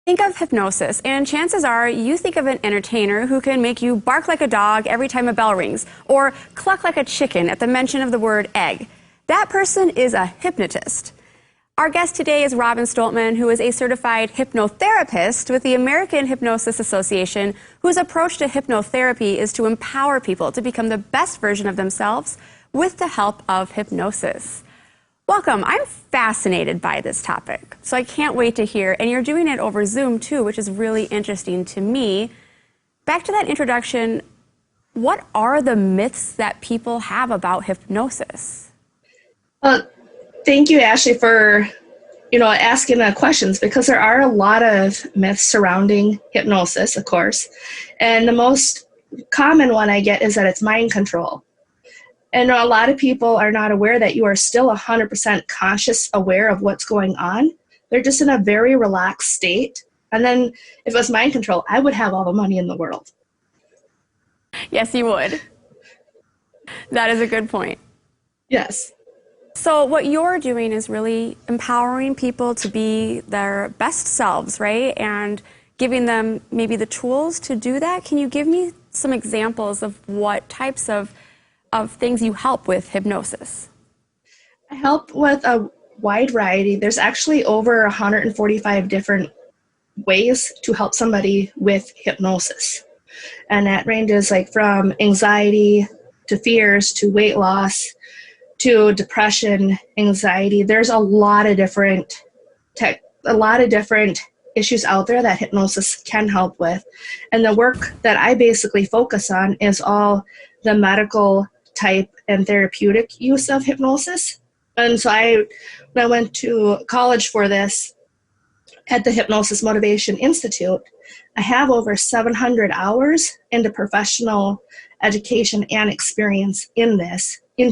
Think of hypnosis, and chances are you think of an entertainer who can make you bark like a dog every time a bell rings, or cluck like a chicken at the mention of the word egg. That person is a hypnotist. Our guest today is Robin Stoltman, who is a certified hypnotherapist with the American Hypnosis Association, whose approach to hypnotherapy is to empower people to become the best version of themselves with the help of hypnosis. Welcome. I'm fascinated by this topic, so I can't wait to hear. And you're doing it over Zoom, too, which is really interesting to me. Back to that introduction, what are the myths that people have about hypnosis? Thank you, Ashley, for asking the questions, because there are a lot of myths surrounding hypnosis, of course. And the most common one I get is that it's mind control. And a lot of people are not aware that you are still 100% conscious aware of what's going on. They're just in a very relaxed state. And then if it was mind control, I would have all the money in the world. Yes, you would. That is a good point. Yes. So what you're doing is really empowering people to be their best selves, right? And giving them maybe the tools to do that. Can you give me some examples of what types of things you help with hypnosis? I help with a wide variety. There's actually over 145 different ways to help somebody with hypnosis. And that ranges like from anxiety to fears to weight loss to depression, anxiety. There's a lot of different issues out there that hypnosis can help with. And the work that I basically focus on is all the medical type and therapeutic use of hypnosis. And so when I went to college for this at the Hypnosis Motivation Institute, I have over 700 hours into professional education and experience in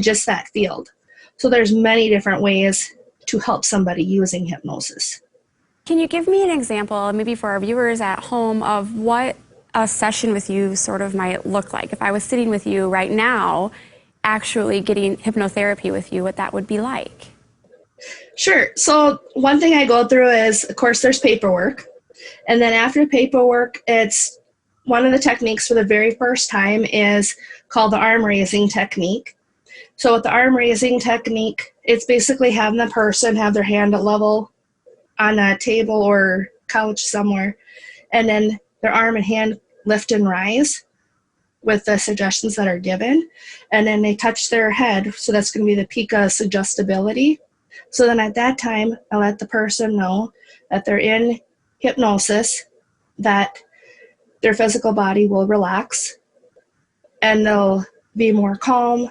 just that field. So there's many different ways to help somebody using hypnosis. Can you give me an example, maybe for our viewers at home, of what a session with you sort of might look like? If I was sitting with you right now, actually getting hypnotherapy with you, what that would be like? Sure. So one thing I go through is, of course, there's paperwork. And then after paperwork, it's one of the techniques for the very first time is called the arm raising technique. So with the arm raising technique, it's basically having the person have their hand at level on a table or couch somewhere, and then their arm and hand lift and rise with the suggestions that are given. And then they touch their head. So that's going to be the peak of suggestibility. So then at that time, I let the person know that they're in hypnosis, that their physical body will relax, and they'll be more calm,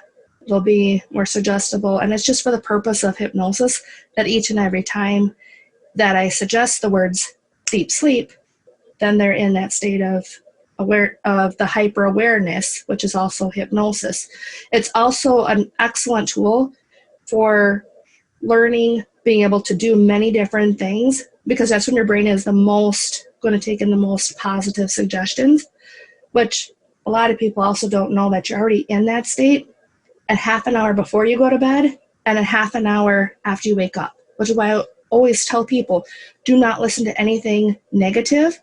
they'll be more suggestible. And it's just for the purpose of hypnosis that each and every time that I suggest the words deep sleep, then they're in that state of the hyper awareness, which is also hypnosis. It's also an excellent tool for learning, being able to do many different things, because that's when your brain is the most going to take in the most positive suggestions, which a lot of people also don't know that you're already in that state at half an hour before you go to bed and a half an hour after you wake up, which is why I always tell people, do not listen to anything negative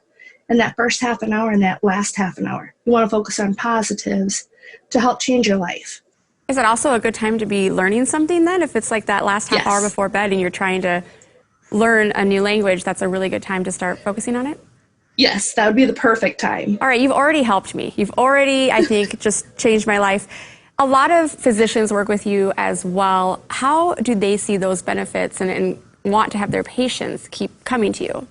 in that first half an hour and that last half an hour. You want to focus on positives to help change your life. Is it also a good time to be learning something then? If it's like that last half hour before bed and you're trying to learn a new language, that's a really good time to start focusing on it? Yes, that would be the perfect time. All right, you've already helped me. You've already, I think, just changed my life. A lot of physicians work with you as well. How do they see those benefits and want to have their patients keep coming to you?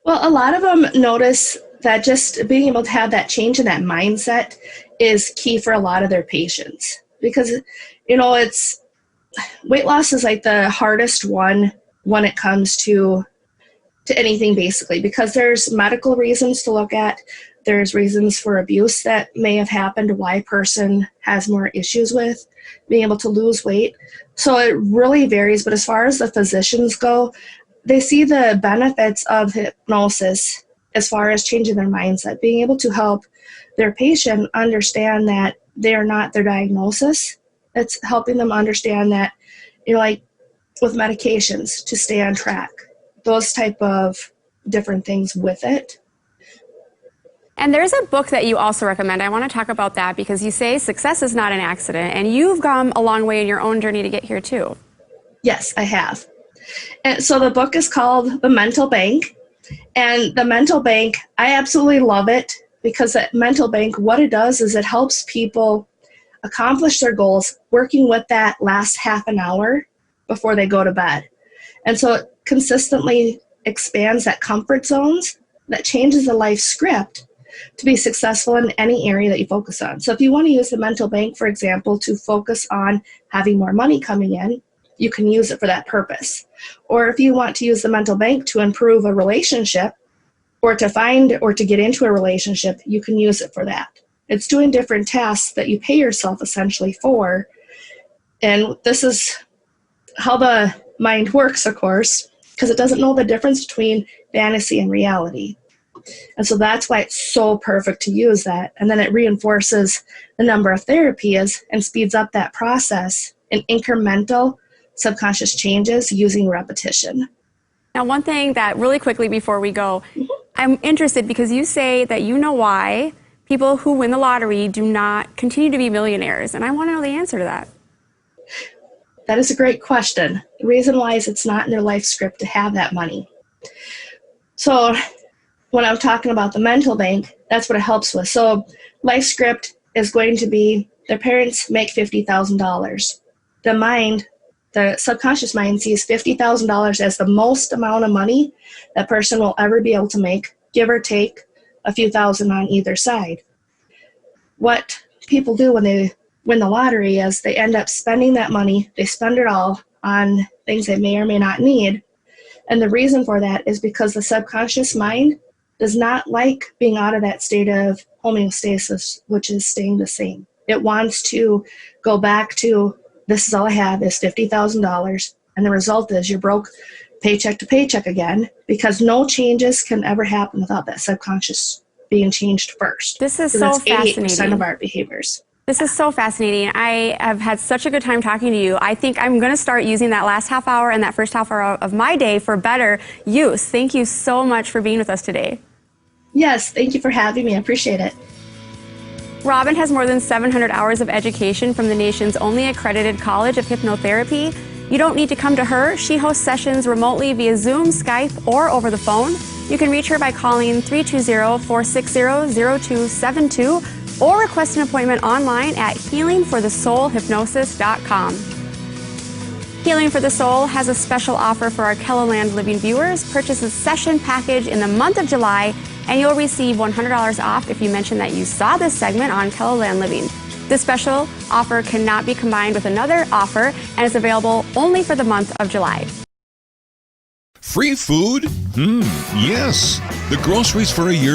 Well, a lot of them notice that just being able to have that change in that mindset is key for a lot of their patients, because, it's weight loss is like the hardest one when it comes to anything, basically, because there's medical reasons to look at. There's reasons for abuse that may have happened, why a person has more issues with being able to lose weight. So it really varies. But as far as the physicians go, they see the benefits of hypnosis as far as changing their mindset, being able to help their patient understand that they are not their diagnosis. It's helping them understand that, like with medications, to stay on track, those type of different things with it. And there's a book that you also recommend. I want to talk about that because you say success is not an accident, and you've come a long way in your own journey to get here too. Yes, I have. And so the book is called The Mental Bank. And the Mental Bank, I absolutely love it because that Mental Bank, what it does is it helps people accomplish their goals working with that last half an hour before they go to bed. And so it consistently expands that comfort zones that changes the life script to be successful in any area that you focus on. So if you want to use the Mental Bank, for example, to focus on having more money coming in, you can use it for that purpose. Or if you want to use the Mental Bank to improve a relationship or to find or to get into a relationship, you can use it for that. It's doing different tasks that you pay yourself essentially for. And this is how the mind works, of course, because it doesn't know the difference between fantasy and reality. And so that's why it's so perfect to use that. And then it reinforces the number of therapies and speeds up that process in incremental subconscious changes using repetition. Now, one thing that really quickly before we go, I'm interested because you say that you know why people who win the lottery do not continue to be millionaires. And I want to know the answer to that. That is a great question. The reason why is it's not in their life script to have that money. So when I'm talking about the Mental Bank, that's what it helps with. So life script is going to be their parents make $50,000. The subconscious mind sees $50,000 as the most amount of money that person will ever be able to make, give or take a few thousand on either side. What people do when they win the lottery is they end up spending that money, they spend it all on things they may or may not need. And the reason for that is because the subconscious mind does not like being out of that state of homeostasis, which is staying the same. It wants to go back to, this is all I have, is $50,000. And the result is you're broke paycheck to paycheck again because no changes can ever happen without that subconscious being changed first. This is so fascinating. 88% of our behaviors. This is so fascinating. I have had such a good time talking to you. I think I'm going to start using that last half hour and that first half hour of my day for better use. Thank you so much for being with us today. Yes, thank you for having me. I appreciate it. Robin has more than 700 hours of education from the nation's only accredited college of hypnotherapy. You don't need to come to her. She hosts sessions remotely via Zoom, Skype, or over the phone. You can reach her by calling 320-460-0272 or request an appointment online at healingforthesoulhypnosis.com. Healing for the Soul has a special offer for our Keloland Living viewers. Purchase a session package in the month of July and you'll receive $100 off if you mention that you saw this segment on Keloland Living. This special offer cannot be combined with another offer and is available only for the month of July. Free food? Yes. The groceries for a year